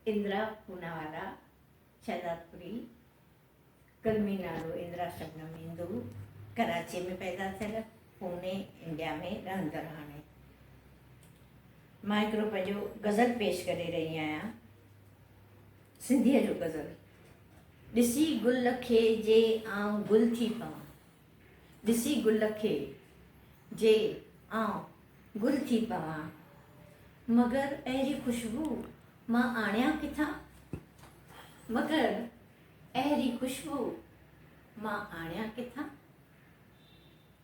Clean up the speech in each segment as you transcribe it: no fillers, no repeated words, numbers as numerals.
इंदिरा पूनावाला, शहदादपुरी, कलमी नालो इंदिरा शबनम इंदू, कराची में पैदा थियल, पुणे इंडिया में रहंदड़ हाणे। मां हिकिड़ो पंहिंजो गज़ल पेश करे रही आहियां, सिंधीअ जो गज़ल। ॾिसी गुल खे जे आउं गुल थी पवां, ॾिसी गुल खे जे आउं गुल थी पवां, मगर अहिड़ी खुशबू मां आणियां किथां, मगर अहिड़ी खुशबू मां आणियां किथां।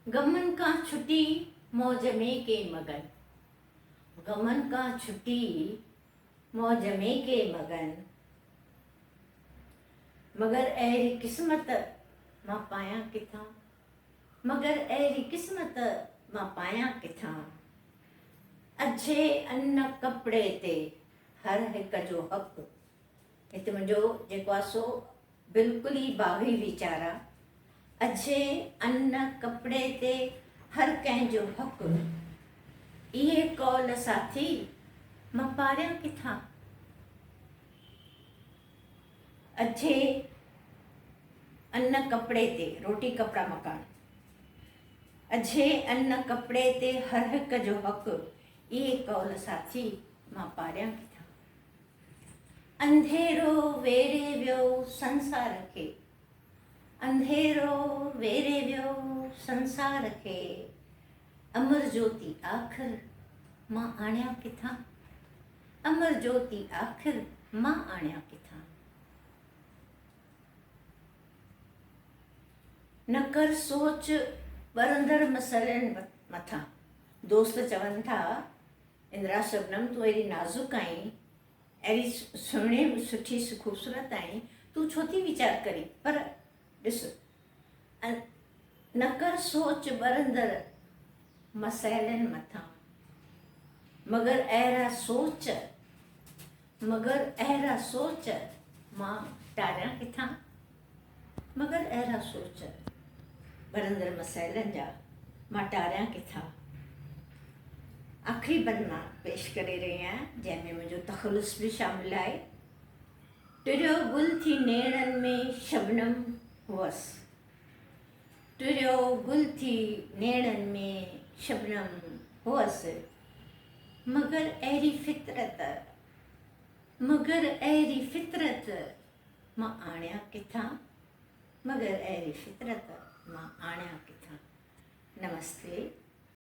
गमन का छुटी मौज में के मगन, गमन का छुटी मौज में के मगन, मगर अहिड़ी किस्मत मां पायां किथां, मगर अहिड़ी किस्मत मां पायां किथां। अछे अन्न कपिड़े ते हर हिक जो हक़, हिते मुंहिंजो जेको आहे सो बिल्कुलु ई बाग़ी वीचार आहे। अछे अन्न कपिड़े ते हर कंहिंजो हक़, इहे कौल साथी मां पारियां किथां। अछे अन्न कपिड़े ते, रोटी कपिड़ा मकान, अछे अन्न कपिड़े ते हर हिक जो हक़, इहे कौल साथी मां पारियां किथां। अंधेरो वेड़े वियो संसार खे, अंधेरो वेड़े वियो संसार खे, अमर ज्योति आख़िर मां आणियां किथां, अमर ज्योति आख़िर मां आणियां किथां। न कर सोच ॿरंदड़ मसइलनि मथां, दोस्त चवनि था इंदिरा शबनम तूं एॾी नाज़ुक आहीं, अहिड़ी सुहिणी सुठी ख़ूबसूरत आहीं, तूं छो थी वीचार करी। पर ॾिस, न कर सोच ॿरंदड़ मसइलनि मथां, मगर अहिड़ा सोच, मगर अहिड़ा सोच मां टारियां किथां, मगर अहिड़ा सोच ॿरंदड़ मसइलनि जा मां टारियां किथां। आख़िरी बंद मां पेश करे रही आहियां, जंहिंमें मुंहिंजो तख़लुस बि शामिल आहे। टुरियो गुल थी नेड़नि में शबनम हुअसि, टुरियो गुल थी नेड़नि में शबनम हुअसि, मगर अहिड़ी फितरत, मगर अहिड़ी फितरत मां आणियां किथां, मगर अहिड़ी फितरत मां आणियां किथां। नमस्ते।